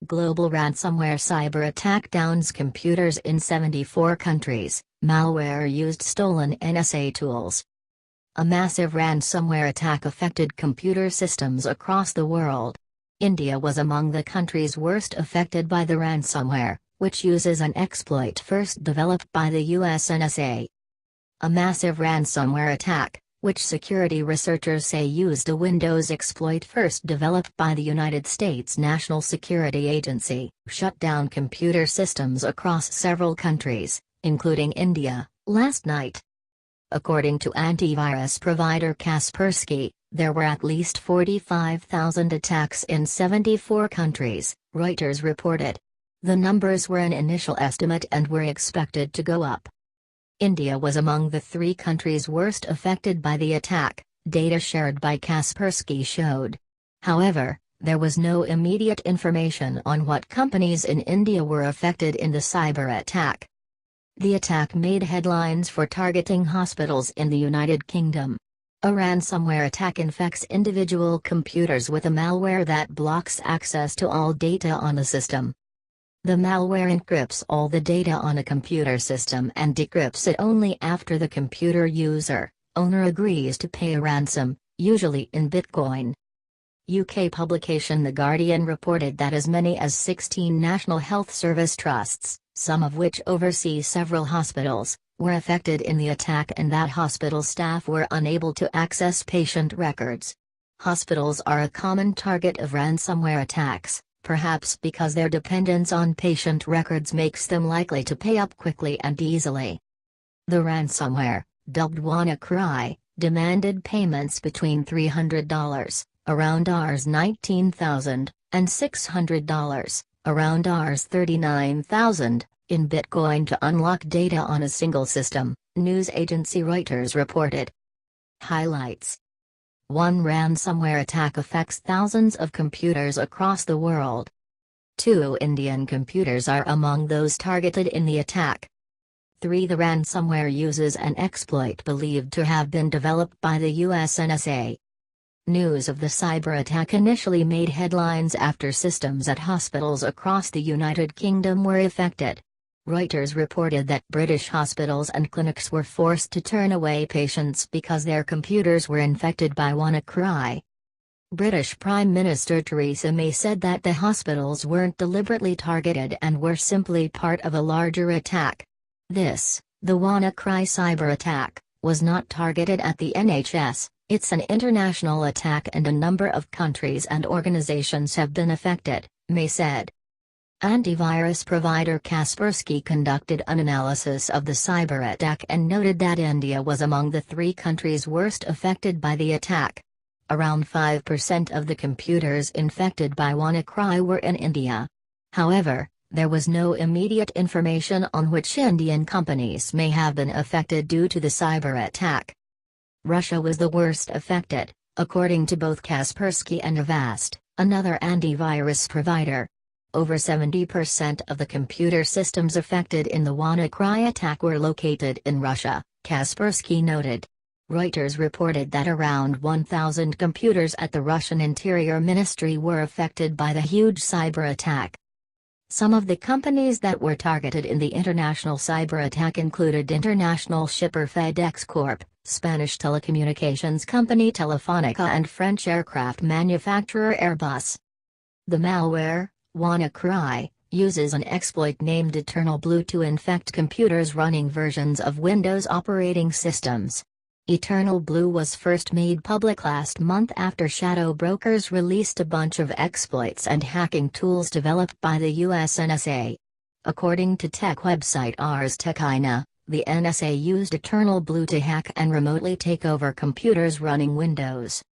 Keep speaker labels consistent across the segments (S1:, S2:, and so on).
S1: Global ransomware cyber attack downs computers in 74 countries. Malware used stolen NSA tools. A massive ransomware attack affected computer systems across the world. India was among the countries worst affected by the ransomware, which uses an exploit first developed by the US NSA. A massive ransomware attack, which security researchers say used a Windows exploit first developed by the United States National Security Agency, shut down computer systems across several countries, including India, last night. According to antivirus provider Kaspersky, there were at least 45,000 attacks in 74 countries, Reuters reported. The numbers were an initial estimate and were expected to go up. India was among the 3 countries worst affected by the attack, data shared by Kaspersky showed. However, there was no immediate information on what companies in India were affected in the cyber attack. The attack made headlines for targeting hospitals in the United Kingdom. A ransomware attack infects individual computers with a malware that blocks access to all data on the system. The malware encrypts all the data on a computer system and decrypts it only after the computer owner agrees to pay a ransom, usually in Bitcoin. UK publication The Guardian reported that as many as 16 National Health Service trusts, some of which oversee several hospitals, were affected in the attack and that hospital staff were unable to access patient records. Hospitals are a common target of ransomware attacks, perhaps because their dependence on patient records makes them likely to pay up quickly and easily. The ransomware, dubbed Wannacry, demanded payments between $300, around $19,000, and $600, around $39,000, in Bitcoin to unlock data on a single system, news agency Reuters reported. Highlights. One ransomware attack affects thousands of computers across the world. 2 Indian computers are among those targeted in the attack. 3 The ransomware uses an exploit believed to have been developed by the US NSA. News of the cyber attack initially made headlines after systems at hospitals across the United Kingdom were affected. Reuters reported that British hospitals and clinics were forced to turn away patients because their computers were infected by Wannacry. British Prime Minister Theresa May said that the hospitals weren't deliberately targeted and were simply part of a larger attack. The Wannacry cyber attack, was not targeted at the NHS, it's an international attack and a number of countries and organizations have been affected, May said. Antivirus provider Kaspersky conducted an analysis of the cyber attack and noted that India was among the 3 countries worst affected by the attack. Around 5% of the computers infected by Wannacry were in India. However, there was no immediate information on which Indian companies may have been affected due to the cyber attack. Russia was the worst affected, according to both Kaspersky and Avast, another antivirus provider. Over 70% of the computer systems affected in the Wannacry attack were located in Russia, Kaspersky noted. Reuters reported that around 1,000 computers at the Russian Interior Ministry were affected by the huge cyber attack. Some of the companies that were targeted in the international cyber attack included international shipper FedEx Corp., Spanish telecommunications company Telefonica and French aircraft manufacturer Airbus. The malware, Wannacry, uses an exploit named Eternal Blue to infect computers running versions of Windows operating systems. Eternal Blue was first made public last month after shadow brokers released a bunch of exploits and hacking tools developed by the US NSA. According to tech website Ars Technica, the NSA used Eternal Blue to hack and remotely take over computers running Windows.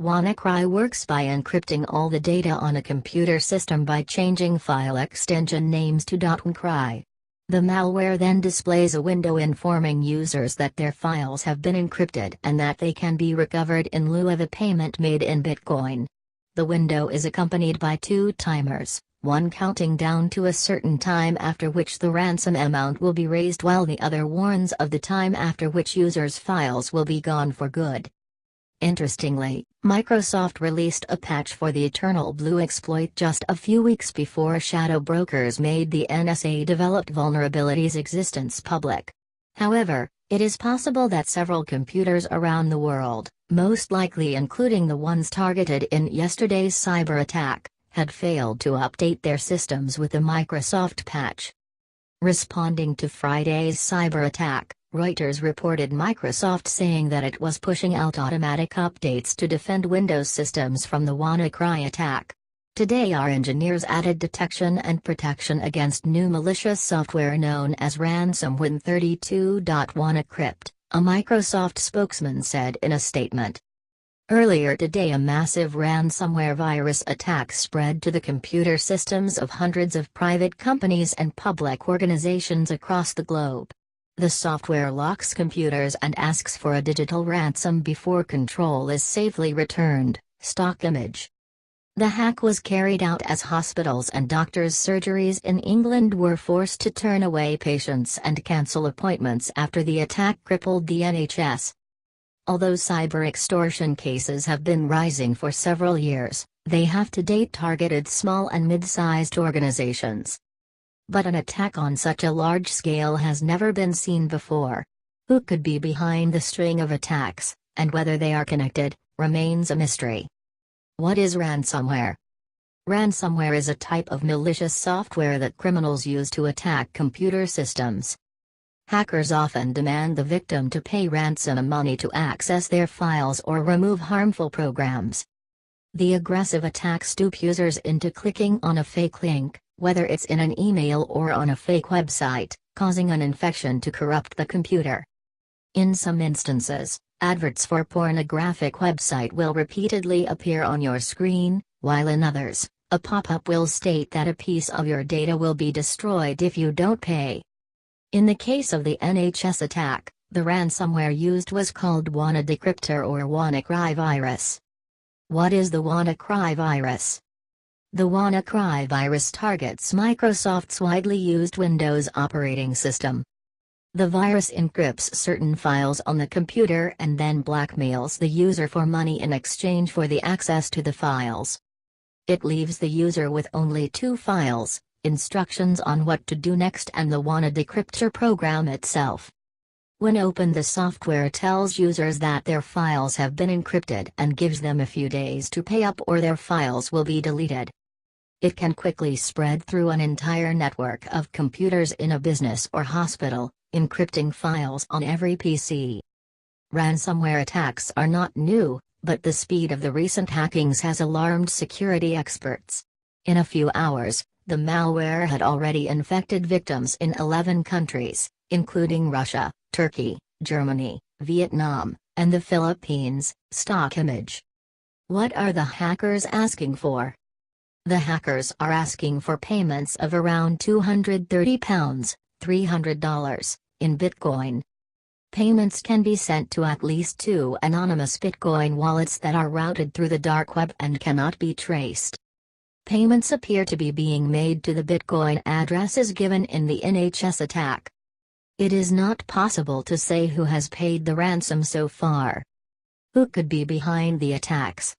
S1: Wannacry works by encrypting all the data on a computer system by changing file extension names to .wannacry. The malware then displays a window informing users that their files have been encrypted and that they can be recovered in lieu of a payment made in Bitcoin. The window is accompanied by 2 timers, one counting down to a certain time after which the ransom amount will be raised while the other warns of the time after which users' files will be gone for good. Interestingly, Microsoft released a patch for the Eternal Blue exploit just a few weeks before shadow brokers made the NSA-developed vulnerability's existence public. However, it is possible that several computers around the world, most likely including the ones targeted in yesterday's cyber attack, had failed to update their systems with the Microsoft patch. Responding to Friday's cyber attack, Reuters reported Microsoft saying that it was pushing out automatic updates to defend Windows systems from the Wannacry attack. Today our engineers added detection and protection against new malicious software known as ransomware 32.1encrypt, a Microsoft spokesman said in a statement. Earlier today a massive ransomware virus attack spread to the computer systems of hundreds of private companies and public organizations across the globe. The software locks computers and asks for a digital ransom before control is safely returned, stock image. The hack was carried out as hospitals and doctors' surgeries in England were forced to turn away patients and cancel appointments after the attack crippled the NHS. Although cyber extortion cases have been rising for several years, they have to date targeted small and mid-sized organizations. But an attack on such a large scale has never been seen before. Who could be behind the string of attacks, and whether they are connected, remains a mystery. What is ransomware? Ransomware is a type of malicious software that criminals use to attack computer systems. Hackers often demand the victim to pay ransom money to access their files or remove harmful programs. The aggressive attacks dupe users into clicking on a fake link, whether it's in an email or on a fake website, causing an infection to corrupt the computer. In some instances, adverts for pornographic website will repeatedly appear on your screen, while in others, a pop-up will state that a piece of your data will be destroyed if you don't pay. In the case of the NHS attack, the ransomware used was called Wannacry or Wannacry virus. What is the Wannacry virus? The Wannacry virus targets Microsoft's widely used Windows operating system. The virus encrypts certain files on the computer and then blackmails the user for money in exchange for the access to the files. It leaves the user with only two files, instructions on what to do next and the Wannacry program itself. When opened, the software tells users that their files have been encrypted and gives them a few days to pay up or their files will be deleted. It can quickly spread through an entire network of computers in a business or hospital, encrypting files on every PC. Ransomware attacks are not new, but the speed of the recent hackings has alarmed security experts. In a few hours, the malware had already infected victims in 11 countries, including Russia, Turkey, Germany, Vietnam, and the Philippines, stock image. What are the hackers asking for? The hackers are asking for payments of around £230, $300, in Bitcoin. Payments can be sent to at least 2 anonymous Bitcoin wallets that are routed through the dark web and cannot be traced. Payments appear to be being made to the Bitcoin addresses given in the NHS attack. It is not possible to say who has paid the ransom so far. Who could be behind the attacks?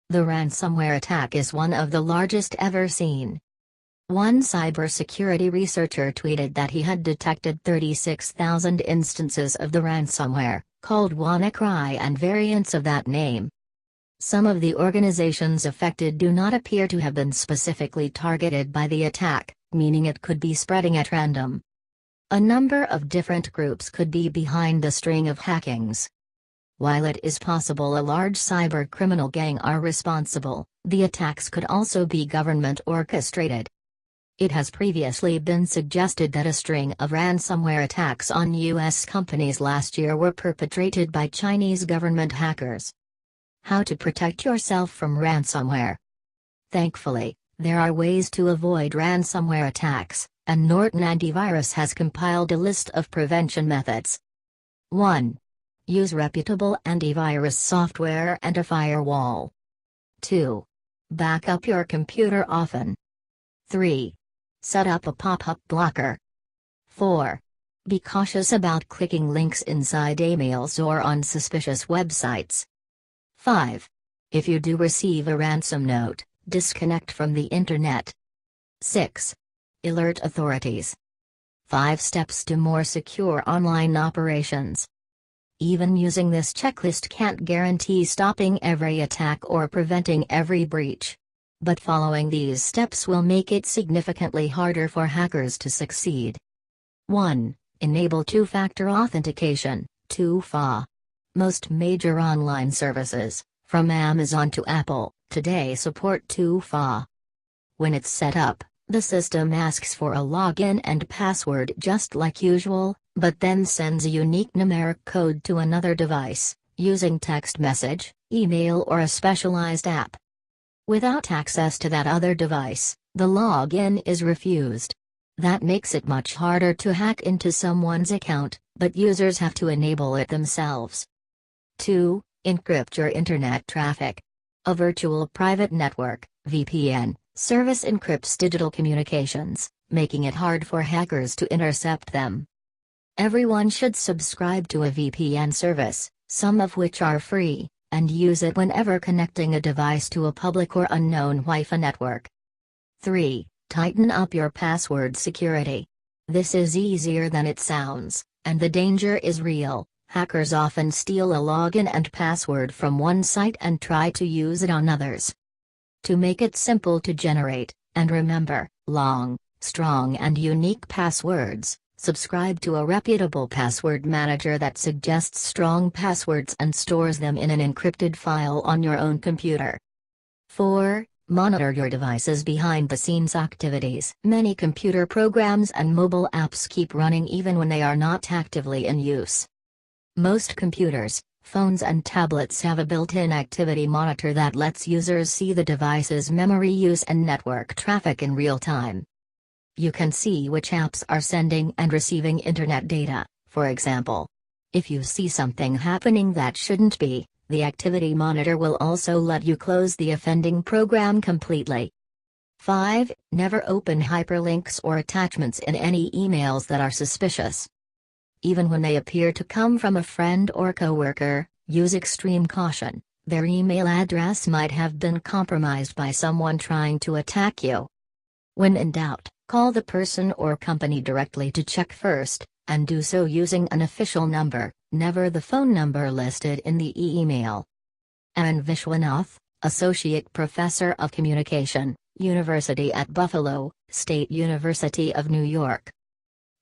S1: The ransomware attack is one of the largest ever seen. One cybersecurity researcher tweeted that he had detected 36,000 instances of the ransomware, called Wannacry, and variants of that name. Some of the organizations affected do not appear to have been specifically targeted by the attack, meaning it could be spreading at random. A number of different groups could be behind the string of hackings. While it is possible a large cyber criminal gang are responsible, the attacks could also be government orchestrated. It has previously been suggested that a string of ransomware attacks on U.S. companies last year were perpetrated by Chinese government hackers. How to protect yourself from ransomware? Thankfully, there are ways to avoid ransomware attacks, and Norton Antivirus has compiled a list of prevention methods. 1. Use reputable antivirus software and a firewall. 2. Back up your computer often. 3. Set up a pop-up blocker. 4. Be cautious about clicking links inside emails or on suspicious websites. 5. If you do receive a ransom note, disconnect from the internet. 6. Alert authorities. 5 steps to more secure online operations. Even using this checklist can't guarantee stopping every attack or preventing every breach. But following these steps will make it significantly harder for hackers to succeed. 1. Enable two-factor authentication, 2FA. Most major online services, from Amazon to Apple, today support 2FA. When it's set up, the system asks for a login and password just like usual, but then sends a unique numeric code to another device, using text message, email or a specialized app. Without access to that other device, the login is refused. That makes it much harder to hack into someone's account, but users have to enable it themselves. 2. Encrypt your internet traffic. A virtual private network, VPN, service encrypts digital communications, making it hard for hackers to intercept them. Everyone should subscribe to a VPN service, some of which are free, and use it whenever connecting a device to a public or unknown Wi-Fi network. 3. Tighten up your password security. This is easier than it sounds, and the danger is real. Hackers often steal a login and password from one site and try to use it on others. To make it simple to generate, and remember, long, strong and unique passwords, subscribe to a reputable password manager that suggests strong passwords and stores them in an encrypted file on your own computer. 4. Monitor your device's behind-the-scenes activities. Many computer programs and mobile apps keep running even when they are not actively in use. Most computers, phones and tablets have a built-in activity monitor that lets users see the device's memory use and network traffic in real time. You can see which apps are sending and receiving internet data, for example. If you see something happening that shouldn't be, the activity monitor will also let you close the offending program completely. 5. Never open hyperlinks or attachments in any emails that are suspicious. Even when they appear to come from a friend or coworker, use extreme caution. Their email address might have been compromised by someone trying to attack you. When in doubt, call the person or company directly to check first, and do so using an official number, never the phone number listed in the email. Aaron Vishwanath, Associate Professor of Communication, University at Buffalo, State University of New York.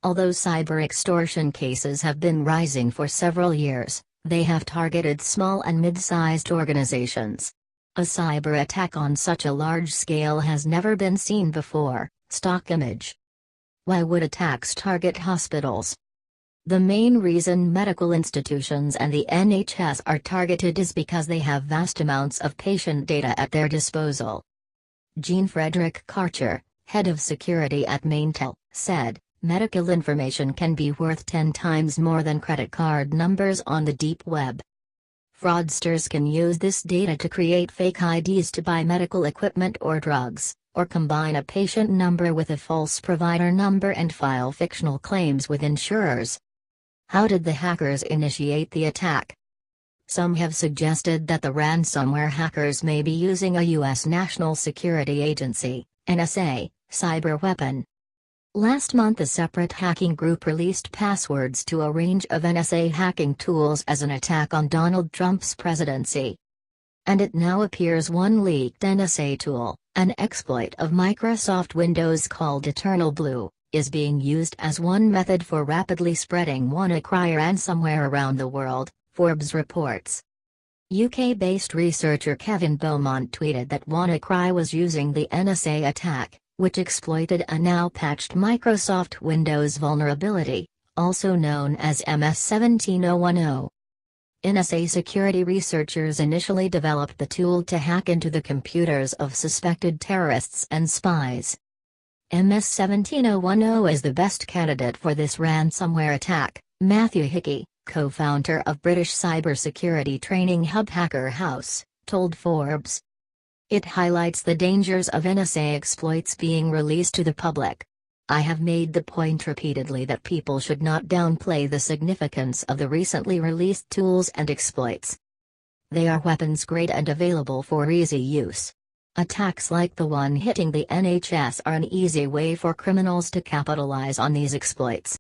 S1: Although cyber extortion cases have been rising for several years, they have targeted small and mid-sized organizations. A cyber attack on such a large scale has never been seen before. Stock image. Why would attacks target hospitals? The main reason medical institutions and the NHS are targeted is because they have vast amounts of patient data at their disposal. Jean Frederick Karcher, head of security at Maintel, said, "Medical information can be worth 10 times more than credit card numbers on the deep web. Fraudsters can use this data to create fake IDs to buy medical equipment or drugs, or combine a patient number with a false provider number and file fictional claims with insurers." How did the hackers initiate the attack? Some have suggested that the ransomware hackers may be using a U.S. National Security Agency, NSA, cyber weapon. Last month a separate hacking group released passwords to a range of NSA hacking tools as an attack on Donald Trump's presidency. And it now appears one leaked NSA tool, an exploit of Microsoft Windows called Eternal Blue, is being used as one method for rapidly spreading Wannacry ransomware around the world, Forbes reports. UK-based researcher Kevin Beaumont tweeted that Wannacry was using the NSA attack, which exploited a now-patched Microsoft Windows vulnerability, also known as MS17010. NSA security researchers initially developed the tool to hack into the computers of suspected terrorists and spies. MS17010 is the best candidate for this ransomware attack, Matthew Hickey, co-founder of British cybersecurity training hub Hacker House, told Forbes. It highlights the dangers of NSA exploits being released to the public. I have made the point repeatedly that people should not downplay the significance of the recently released tools and exploits. They are weapons-grade and available for easy use. Attacks like the one hitting the NHS are an easy way for criminals to capitalize on these exploits.